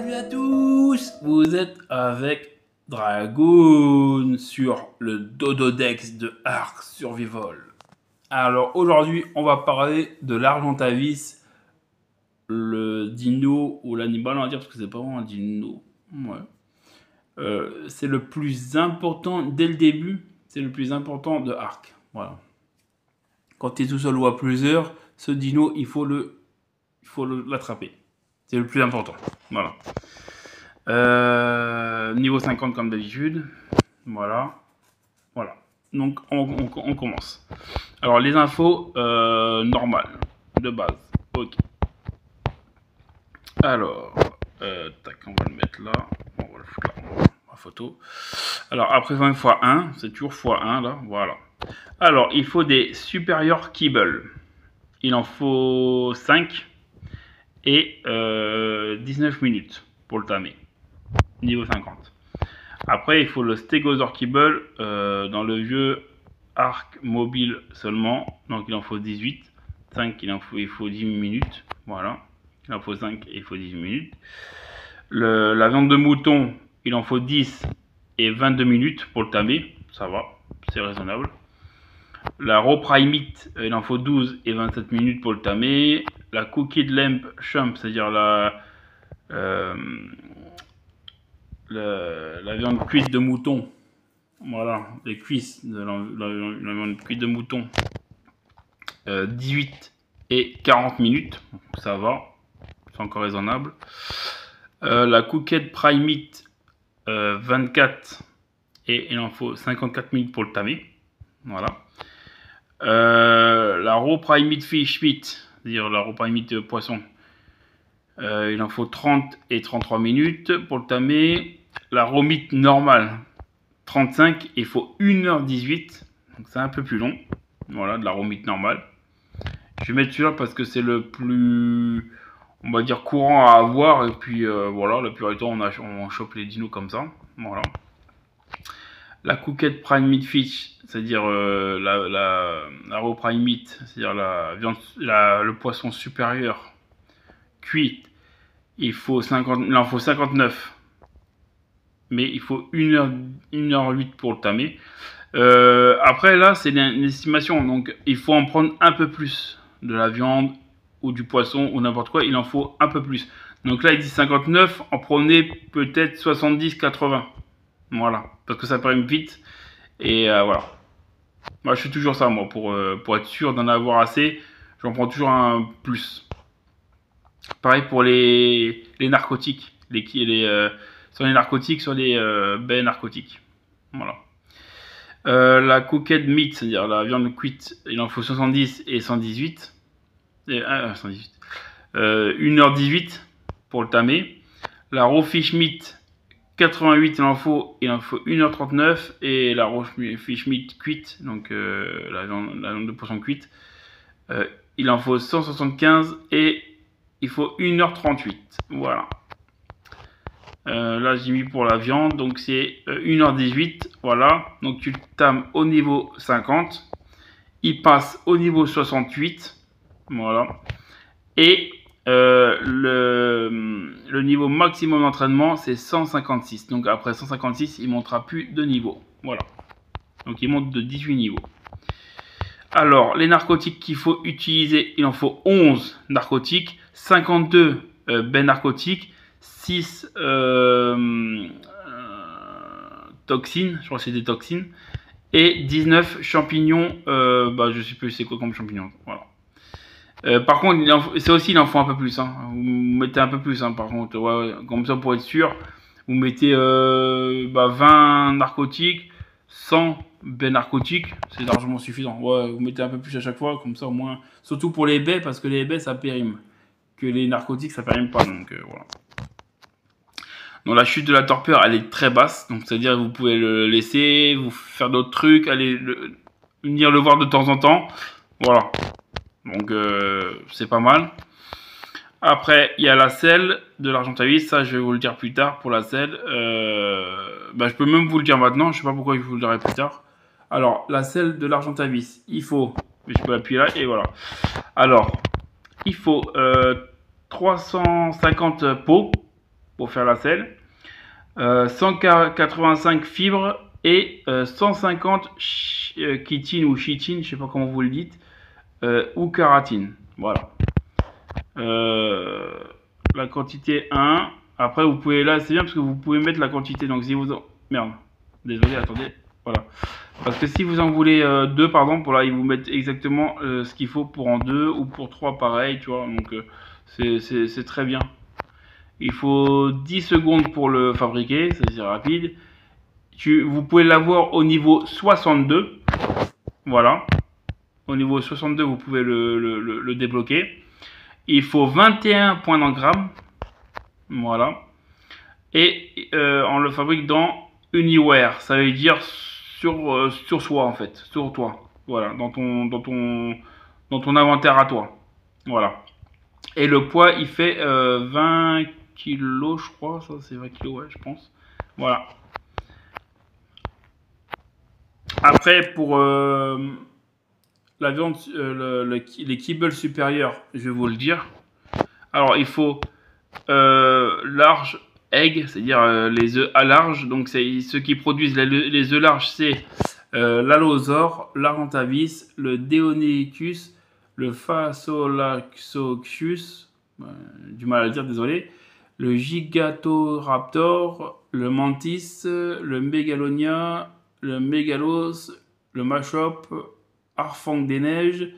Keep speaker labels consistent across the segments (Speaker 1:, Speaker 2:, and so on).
Speaker 1: Salut à tous, vous êtes avec Dragoon sur le Dododex de Ark Survival. Alors aujourd'hui, on va parler de l'Argentavis, le dino ou l'animal, on va dire, parce que c'est pas vraiment un dino. Ouais. C'est le plus important dès le début, c'est le plus important de Ark. Voilà. Quand tu es tout seul ou à plusieurs, ce dino, il faut l'attraper. C'est le plus important. Voilà. Niveau 50 comme d'habitude. Voilà. Voilà. Donc on commence. Alors les infos normales, de base. Ok. Alors, tac, on va le mettre là. On va le foutre là. La photo. Alors après 20 x 1, c'est toujours x 1 là. Voilà. Alors il faut des supérieurs kibble. Il en faut 5 et 19 minutes pour le tamer. Niveau 50. Après, il faut le Stegosaur Kibble dans le vieux arc mobile seulement. Donc, il en faut 18. 5, il faut 10 minutes. Voilà. Il en faut 5 et il faut 10 minutes. La viande de mouton, il en faut 10 et 22 minutes pour le tamer. Ça va, c'est raisonnable. La raw prime meat, il en faut 12 et 27 minutes pour le tamer. La cookie de lamb shump, c'est-à-dire la viande cuite de mouton, voilà, les cuisses de la viande cuite de mouton, 18 et 40 minutes, ça va, c'est encore raisonnable. La cooked prime meat, 24 et il en faut 54 minutes pour le tamer, voilà. La raw prime meat fish meat, c'est-à-dire la raw prime meat poisson, il en faut 30 et 33 minutes pour le tamer. La raw meat normale, 35, il faut 1h18, donc c'est un peu plus long. Voilà, de la raw meat normale. Je vais mettre celui-là parce que c'est le plus, on va dire, courant à avoir. Et puis voilà, la plupart du temps, on chope les dinos comme ça. Voilà. La cooked prime meat fish, c'est-à-dire la raw prime meat, c'est-à-dire la viande, le poisson supérieur cuit, il en faut 59. Mais il faut 1h08 pour le tamer. Après, là, c'est une estimation. Donc, il faut en prendre un peu plus de la viande ou du poisson ou n'importe quoi. Il en faut un peu plus. Donc là, il dit 59. En prenez peut-être 70-80. Voilà. Parce que ça prime vite. Et voilà. Moi, je fais toujours ça, moi. Pour être sûr d'en avoir assez, j'en prends toujours un plus. Pareil pour les narcotiques. Sur les narcotiques, sur les baies narcotiques. Voilà. La cooked meat, c'est-à-dire la viande cuite, il en faut 70 et 118. 118. 1h18 pour le tamer. La raw fish meat, 88, il en faut 1h39. Et la raw fish meat cuite, donc la viande de poisson cuite, il en faut 175 et il faut 1h38. Voilà. Là j'ai mis pour la viande, donc c'est 1h18, voilà, donc tu le tames au niveau 50, il passe au niveau 68, voilà, et le niveau maximum d'entraînement c'est 156, donc après 156 il ne montera plus de niveau, voilà, donc il monte de 18 niveaux. Alors les narcotiques qu'il faut utiliser, il en faut 11 narcotiques, 52 baies narcotiques, 6 toxines, je crois que c'est des toxines, et 19 champignons, je sais plus c'est quoi comme champignons, voilà. Par contre, il en faut un peu plus, hein. Vous mettez un peu plus, hein, par contre, ouais, comme ça pour être sûr, vous mettez 20 narcotiques, 100 baies narcotiques, c'est largement suffisant. Ouais, vous mettez un peu plus à chaque fois, comme ça au moins, surtout pour les baies, parce que les baies ça périme, que les narcotiques ça périme pas, donc voilà. Donc la chute de la torpeur, elle est très basse. Donc c'est-à-dire que vous pouvez le laisser, vous faire d'autres trucs, aller venir le voir de temps en temps. Voilà. Donc c'est pas mal. Après, il y a la selle de l'Argentavis. Ça, je vais vous le dire plus tard pour la selle. Je peux même vous le dire maintenant. Je sais pas pourquoi je vous le dirai plus tard. Alors, la selle de l'Argentavis, il faut... Je peux appuyer là et voilà. Alors, il faut 350 pots. pour faire la selle. 185 fibres et 150 chitine ou chitine, je sais pas comment vous le dites, ou kératine. Voilà. La quantité 1. Après, vous pouvez, là, c'est bien parce que vous pouvez mettre la quantité. Donc, si vous en... Merde. Désolé, attendez. Voilà. Parce que si vous en voulez 2, par exemple, là, ils vous mettent exactement ce qu'il faut pour en 2 ou pour 3, pareil, tu vois. Donc, c'est très bien. Il faut 10 secondes pour le fabriquer, c'est rapide. Vous pouvez l'avoir au niveau 62. Voilà. Au niveau 62, vous pouvez le débloquer. Il faut 21 points d'engramme. Voilà. Et on le fabrique dans Uniware. Ça veut dire sur soi, en fait. Sur toi. Voilà. Dans ton inventaire à toi. Voilà. Et le poids, il fait 20 kilos, je crois. Ça, c'est 20 kilos, ouais, je pense. Voilà. Après, pour la viande, les kibbles supérieurs, je vais vous le dire. Alors, il faut large egg, c'est-à-dire les œufs à large. Donc, ceux qui produisent les œufs larges, c'est l'Allosaure, l'Argentavis, le Deinonychus, le Phasolaxoxus, du mal à le dire, désolé, le Gigatoraptor, le Mantis, le Megalonia, le Mégalos, le Machop, Harfang des Neiges,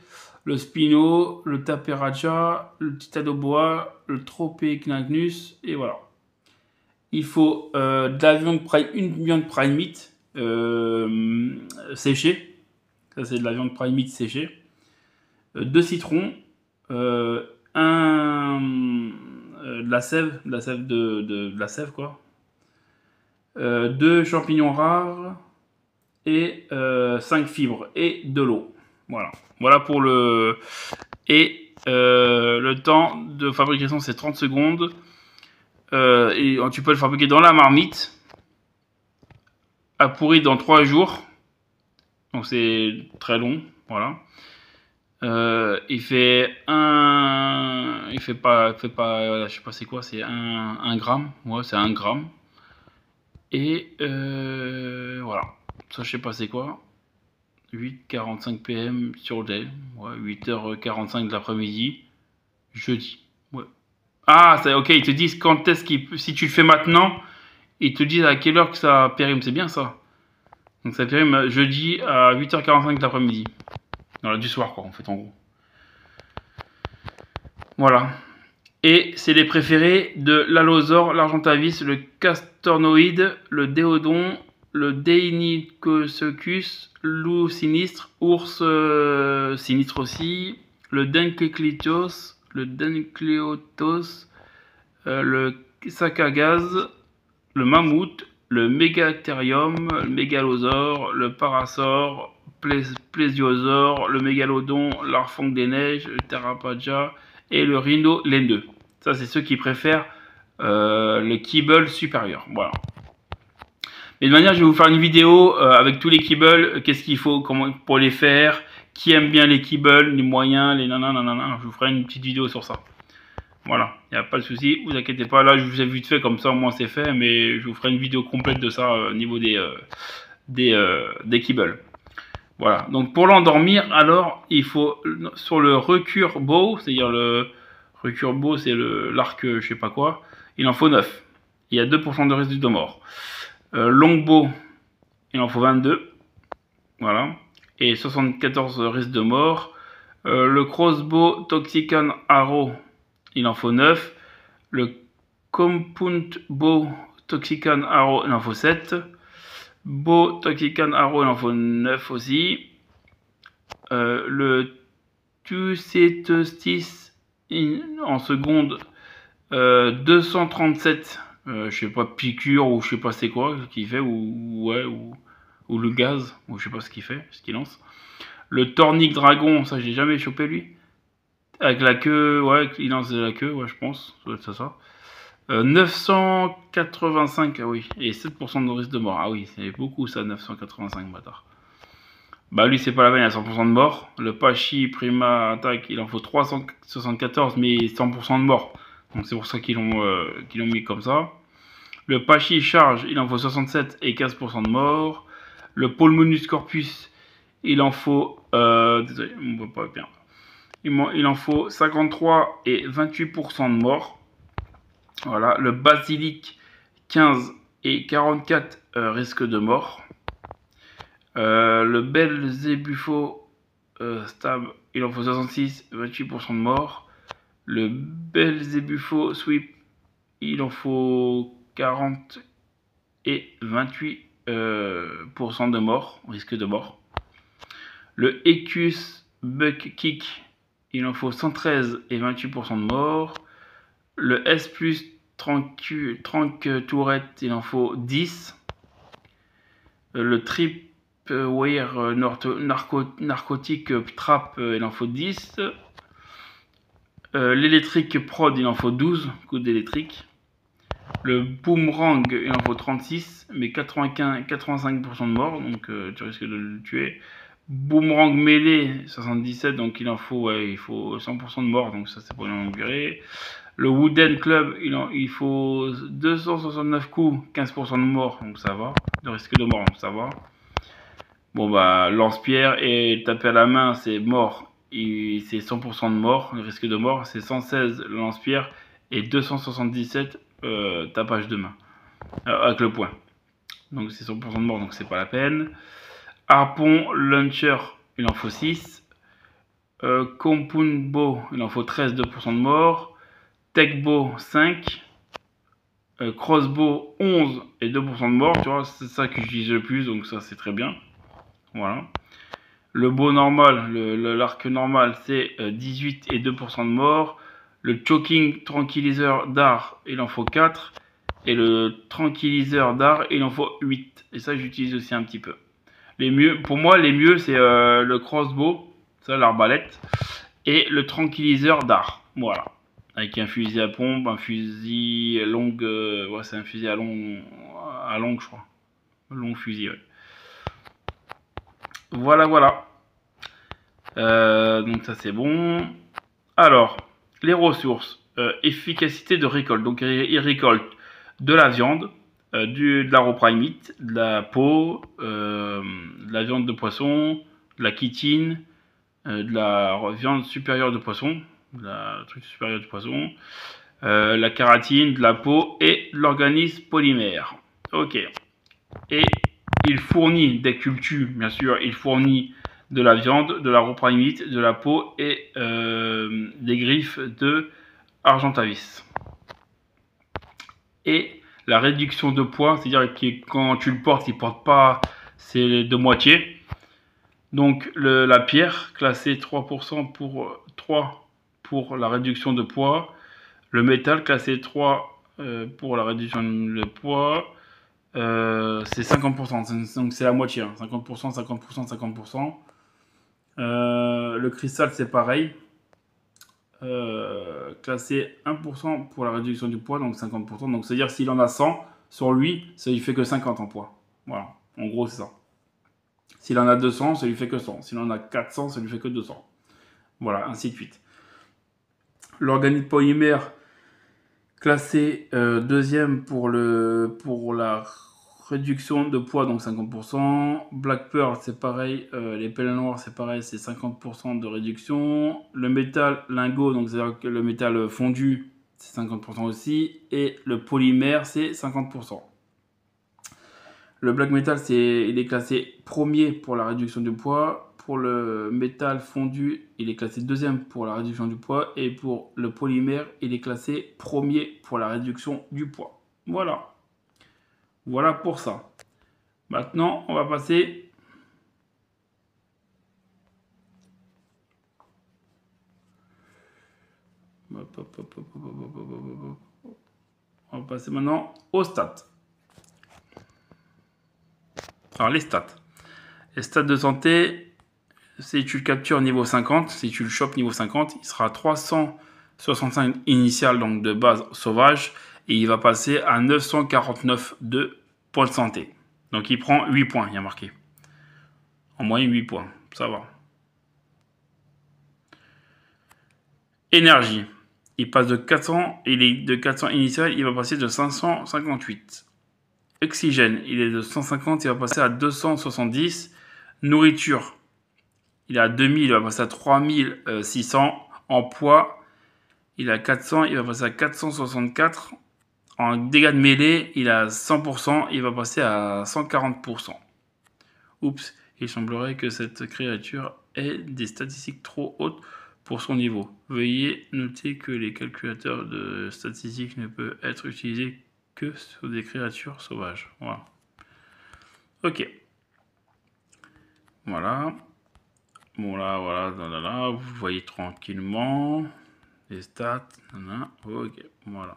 Speaker 1: le Spino, le Taperacha, le Titadoboa, le Tropecnagnus, et voilà. Il faut de la viande une viande prime meat séchée. Ça, c'est de la viande prime meat séchée. 2 citrons, de la sève, de la sève quoi. 2 champignons rares et 5 fibres et de l'eau. Voilà. Voilà pour le... Et le temps de fabrication, c'est 30 secondes. Et tu peux le fabriquer dans la marmite. À pourrir dans 3 jours. Donc c'est très long. Voilà. Il fait pas, je sais pas c'est quoi, c'est 1 gramme. Ouais, c'est 1 gramme. Et voilà. Ça, je sais pas c'est quoi. 8h45 PM sur Day. Ouais, 8h45 de l'après-midi. Jeudi. Ouais. Ah, ok, ils te disent quand est-ce si tu le fais maintenant, ils te disent à quelle heure que ça périme. C'est bien ça. Donc ça périme jeudi à 8h45 de l'après-midi. Voilà, du soir quoi, en fait, en gros. Voilà. Et c'est les préférés de l'Allosaure, l'Argentavis, le Castornoïde, le Déodon, le Deinonychus, loup sinistre, ours sinistre aussi, le Denkletos, le sac à gaz, le mammouth, le Mégatherium, le Mégalosaure, le Parasaure, Plésiosaure, le Mégalodon, l'Arfang des Neiges, le Tarapaja et le Rhino laineux. Ça, c'est ceux qui préfèrent le kibble supérieur. Voilà. Mais de manière, je vais vous faire une vidéo avec tous les kibbles, qu'est-ce qu'il faut pour les faire, qui aime bien les kibbles, les moyens, les nanana. Je vous ferai une petite vidéo sur ça. Voilà, il n'y a pas de souci, vous inquiétez pas. Là, je vous ai vite fait comme ça, au moins c'est fait, mais je vous ferai une vidéo complète de ça au niveau des kibbles. Voilà, donc pour l'endormir, alors, il faut, sur le recure bow, c'est-à-dire le recure bow, c'est l'arc, je sais pas quoi, il en faut 9. Il y a 2% de risque de mort. Longbow, il en faut 22. Voilà. Et 74 risques de mort. Le crossbow Toxican Arrow, il en faut 9. Le compound bow Toxican Arrow, il en faut 7. Bow Toxican Arrow, il en faut 9 aussi. Le Tucetestis en seconde, 237. Je sais pas, piqûre ou je sais pas c'est quoi ce qu'il fait, ou le gaz, ou je sais pas ce qu'il fait, ce qu'il lance. Le Tornic Dragon, ça j'ai jamais chopé lui. Avec la queue, ouais, il lance de la queue, ouais, je pense, ça doit être ça. 985, ah oui, et 7% de risque de mort. Ah oui, c'est beaucoup ça, 985, bâtard. Bah lui, c'est pas la peine, il a 100% de mort. Le Pachi Prima Attack, il en faut 374, mais 100% de mort. Donc c'est pour ça qu'ils l'ont mis comme ça. Le pachycharge, il en faut 67 et 15% de mort. Le pulmonus corpus, il en faut... désolé, on ne voit pas bien. Il en faut 53 et 28% de mort. Voilà. Le basilic, 15 et 44 risques de mort. Le Belzébuthos stab, il en faut 66, 28% de mort. Le Belzébuthos sweep, il en faut 40 et 28% de mort, risque de mort. Le Equus Buck Kick, il en faut 113 et 28% de mort. Le S plus Trank Tourette, il en faut 10. Le Tripwire narcotique Trap, il en faut 10. L'électrique Prod, il en faut 12 coups d'électrique. Le Boomerang, il en faut 36, mais 85% de mort, donc tu risques de le tuer. Boomerang mêlée, 77, donc il faut 100% de mort, donc ça c'est pour une longue durée. Le Wooden Club, il faut 269 coups, 15% de mort, donc ça va. De risque de mort, donc ça va. Bon bah, lance-pierre et taper à la main, c'est mort. C'est 100% de mort, le risque de mort. C'est 116 lance-pierre et 277 tapage de main. Avec le poing. Donc c'est 100% de mort, donc c'est pas la peine. Harpon launcher, il en faut 6. Compound bow, il en faut 13, 2% de mort. Tech bow, 5. Crossbow, 11 et 2% de mort. Tu vois, c'est ça que j'utilise le plus, donc ça c'est très bien. Voilà. Le bow normal, l'arc normal, c'est 18 et 2% de mort. Le choking tranquilliseur d'art, il en faut 4. Et le tranquilliseur d'art, il en faut 8. Et ça, j'utilise aussi un petit peu. Pour moi, les mieux, c'est le crossbow, ça, l'arbalète, et le tranquilliseur d'art. Voilà. Avec un fusil à pompe, un fusil longue. Ouais, c'est un fusil à longue, je crois. Long fusil, ouais. Voilà, voilà. Donc ça, c'est bon. Alors, les ressources. Efficacité de récolte. Donc, il récolte de la viande, de la raw prime meat, de la peau, de la viande de poisson, de la chitine, de la viande supérieure de poisson, de la truc supérieur de poisson, la kératine, de la peau et de l'organisme polymère. Ok. Et il fournit des cultures, bien sûr, il fournit de la viande, de la raw prime meat, de la peau et des griffes de Argentavis. Et la réduction de poids, c'est-à-dire que quand tu le portes, il ne porte pas, c'est de moitié. Donc la pierre, classée 3% pour 3 pour la réduction de poids. Le métal, classé 3 pour la réduction de poids. C'est 50%, donc c'est la moitié. Hein. 50%, 50%, 50%. Le cristal, c'est pareil. Classé 1% pour la réduction du poids, donc 50%. Donc c'est-à-dire s'il en a 100 sur lui, ça lui fait que 50 en poids. Voilà, en gros c'est ça. S'il en a 200, ça lui fait que 100. S'il en a 400, ça lui fait que 200. Voilà, ainsi de suite. L'organisme polymère, classé deuxième pour la réduction de poids, donc 50%. Black Pearl, c'est pareil. Les pelles noires, c'est pareil, c'est 50% de réduction. Le métal lingot, donc c'est-à-dire que le métal fondu, c'est 50% aussi. Et le polymère, c'est 50%. Le black metal, il est classé premier pour la réduction du poids. Pour le métal fondu, il est classé deuxième pour la réduction du poids. Et pour le polymère, il est classé premier pour la réduction du poids. Voilà. Voilà pour ça. Maintenant, on va passer... On va passer maintenant aux stats. Alors, les stats. Les stats de santé, si tu le captures niveau 50, si tu le chopes niveau 50, il sera 365 initial, donc de base sauvage, et il va passer à 949 de points de santé. Donc il prend 8 points, il y a marqué. En moyenne 8 points, ça va. Énergie. il passe de 400, il est de 400 initial, il va passer de 558. Oxygène, il est de 150, il va passer à 270. Nourriture, il est à 2000, il va passer à 3600. En poids, il est à 400, il va passer à 464. En dégâts de mêlée, il est à 100%, il va passer à 140%. Oups, il semblerait que cette créature ait des statistiques trop hautes pour son niveau. Veuillez noter que les calculateurs de statistiques ne peuvent être utilisés que sur des créatures sauvages. Voilà. Ok. Voilà. Bon là, voilà, vous voyez tranquillement les stats. Ok, voilà.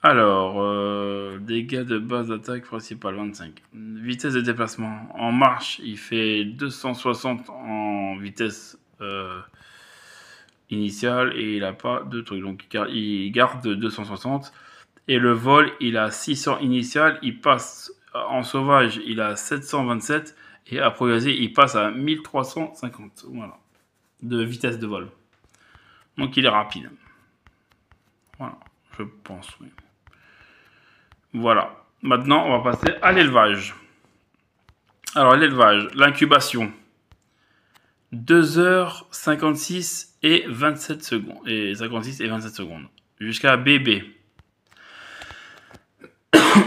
Speaker 1: Alors, dégâts de base d'attaque principale 25. Vitesse de déplacement. En marche, il fait 260 en vitesse initiale et il n'a pas de truc. Donc il garde 260. Et le vol, il a 600 initial. Il passe en sauvage, il a 727. Et improvisé, il passe à 1350. Voilà. De vitesse de vol. Donc il est rapide. Voilà, je pense, oui. Voilà. Maintenant, on va passer à l'élevage. Alors, l'élevage, l'incubation. 2h56 et 27 secondes. Et 56 et 27 secondes. Jusqu'à bébé.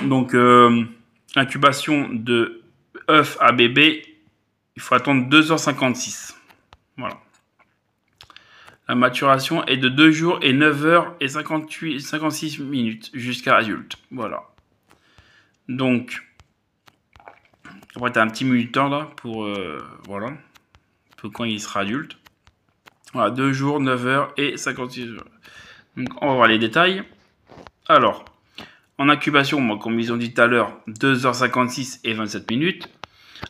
Speaker 1: Donc, incubation de œuf à bébé, il faut attendre 2h56. Voilà. La maturation est de 2 jours et 9h et 56 minutes jusqu'à adulte. Voilà. Donc, après, tu as un petit minute de temps là pour, voilà, pour quand il sera adulte. Voilà, 2 jours, 9 heures et 56 heures. Donc, on va voir les détails. Alors, en incubation, moi, comme ils ont dit tout à l'heure, 2h56 et 27 minutes.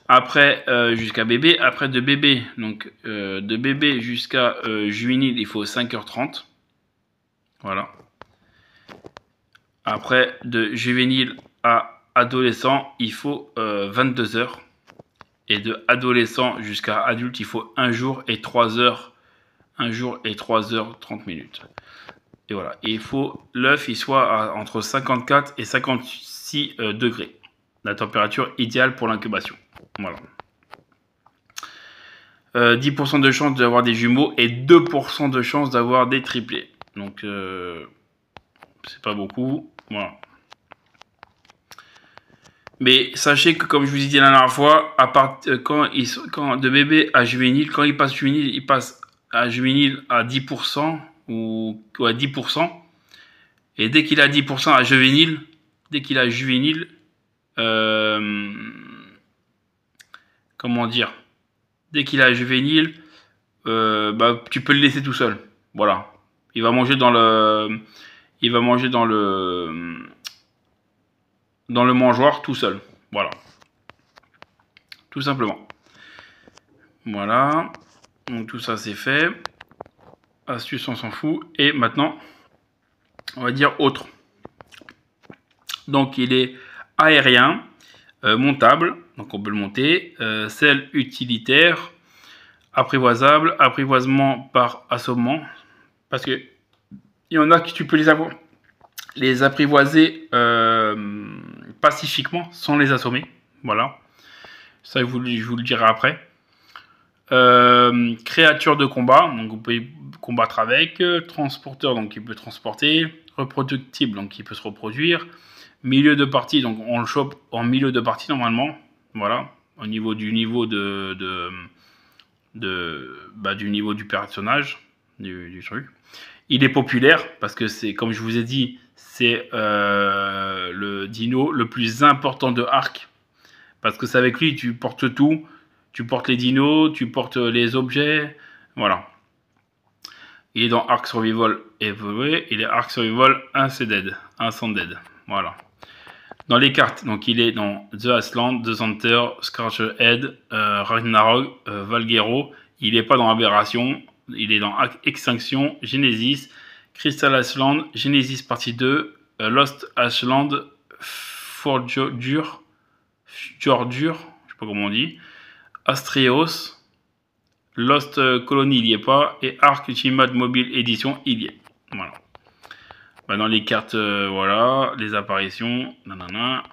Speaker 1: Après, jusqu'à bébé. Après, de bébé, donc de bébé jusqu'à juvénile, il faut 5h30. Voilà. Après, de juvénile à adolescent, il faut 22 heures. Et de adolescent jusqu'à adulte, il faut 1 jour et 3 heures. 1 jour et 3 heures 30 minutes. Et voilà. Et il faut l'œuf, il soit entre 54 et 56 degrés. La température idéale pour l'incubation. Voilà. 10% de chance d'avoir des jumeaux et 2% de chance d'avoir des triplés. Donc, c'est pas beaucoup. Voilà. Mais sachez que, comme je vous ai dit la dernière fois, quand de bébé à juvénile, quand il passe juvénile, il passe à juvénile à 10% ou à 10%. Et dès qu'il a 10% à juvénile, comment dire, dès qu'il a juvénile, tu peux le laisser tout seul. Voilà. Il va manger dans le mangeoire tout seul. Voilà. Tout simplement. Voilà. Donc tout ça c'est fait. Astuce, on s'en fout. Et maintenant, on va dire autre. Donc il est aérien, montable. Donc on peut le monter. Selle utilitaire. Apprivoisable. Apprivoisement par assommement. Parce que il y en a que tu peux les apprivoiser pacifiquement sans les assommer. Voilà. Ça, je vous le dirai après. Créature de combat, donc vous pouvez combattre avec. Transporteur, donc il peut transporter. Reproductible, donc il peut se reproduire. Milieu de partie, donc on le chope en milieu de partie normalement. Voilà. Au niveau du niveau du niveau du personnage, du truc. Il est populaire parce que c'est, comme je vous ai dit, c'est le dino le plus important de Ark. Parce que c'est avec lui, tu portes tout. Tu portes les dinos, tu portes les objets. Voilà. Il est dans Ark Survival évolué. Il est Ark Survival Undead. Voilà. Dans les cartes, donc il est dans The Iceland, The Hunter, Scorcherhead, Ragnarok, Valguero. Il n'est pas dans Aberration. Il est dans Extinction, Genesis, Crystal Iceland, Genesis partie 2, Lost Iceland, Fjordur, je sais pas comment on dit, Astrios, Lost Colony, il n'y est pas. Et Arc Ultimate Mobile Edition, il y est. Voilà. Bah, dans les cartes, voilà, les apparitions, nanana.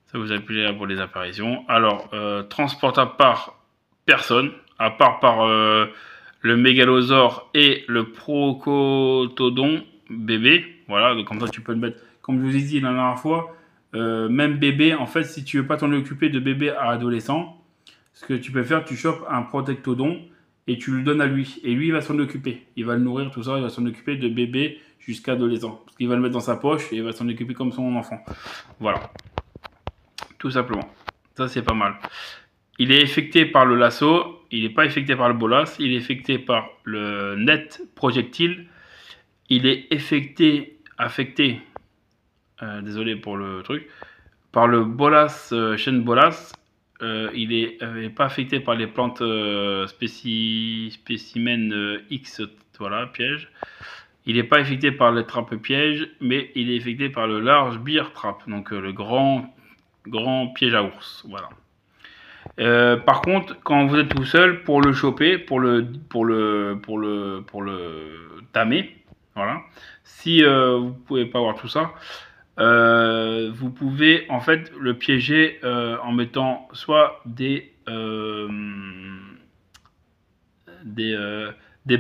Speaker 1: Ça vous appelez là pour les apparitions. Alors, transportable par personne, à part par le Mégalosaure et le Procotodon bébé. Voilà, donc comme ça tu peux le mettre, comme je vous ai dit la dernière fois, même bébé, en fait, si tu veux pas t'en occuper de bébé à adolescent, ce que tu peux faire, tu chopes un Protectodon et tu le donnes à lui. Et lui, il va s'en occuper. Il va le nourrir, tout ça, il va s'en occuper de bébé jusqu'à adolescent. Parce qu'il va le mettre dans sa poche et il va s'en occuper comme son enfant. Voilà. Tout simplement. Ça, c'est pas mal. Il est effecté par le lasso, il n'est pas effecté par le bolas, il est effecté par le net projectile, il est affecté, désolé pour le truc, par le bolas, chaîne bolas, il n'est pas affecté par les plantes spécimens X, voilà, piège. Il n'est pas affecté par les trappes pièges, mais il est affecté par le large beer trap, donc le grand piège à ours, voilà. Par contre, quand vous êtes tout seul, pour le choper, pour le tamer, voilà. Si vous pouvez pas avoir tout ça, vous pouvez en fait le piéger en mettant soit des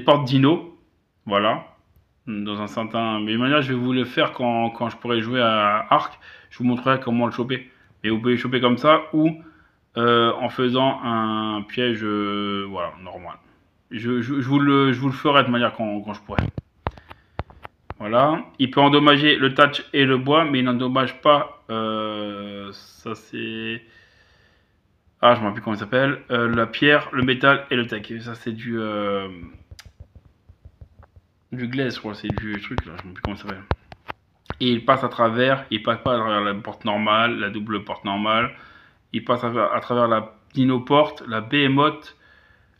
Speaker 1: portes dino, voilà, dans un certain. Mais de manière, je vais vous le faire quand je pourrai jouer à Arc. Je vous montrerai comment le choper. Mais vous pouvez le choper comme ça ou en faisant un piège voilà, normal. Je vous le ferai de manière quand je pourrai. Voilà. Il peut endommager le touch et le bois, mais il n'endommage pas. Ça c'est. Ah, je ne me rappelle plus comment il s'appelle. La pierre, le métal et le tech. Ça c'est du glaise, je crois. C'est du truc là. Je ne me rappelle plus comment il s'appelle. Et il passe à travers. Il passe pas à travers la porte normale, la double porte normale. Il passe à travers la Dino-Porte, la Behemoth,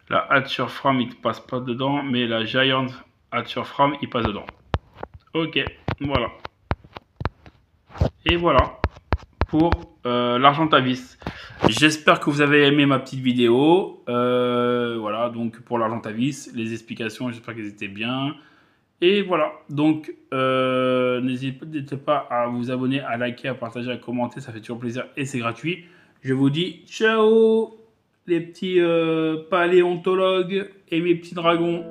Speaker 1: la Hatcher Fram, il ne passe pas dedans, mais la Giant Hatcher Fram, il passe dedans. Ok, voilà. Et voilà pour l'Argentavis. J'espère que vous avez aimé ma petite vidéo. Voilà, donc pour l'Argentavis, les explications, j'espère qu'elles étaient bien. Et voilà, donc n'hésitez pas à vous abonner, à liker, à partager, à commenter, ça fait toujours plaisir et c'est gratuit. Je vous dis ciao les petits paléontologues et mes petits dragons.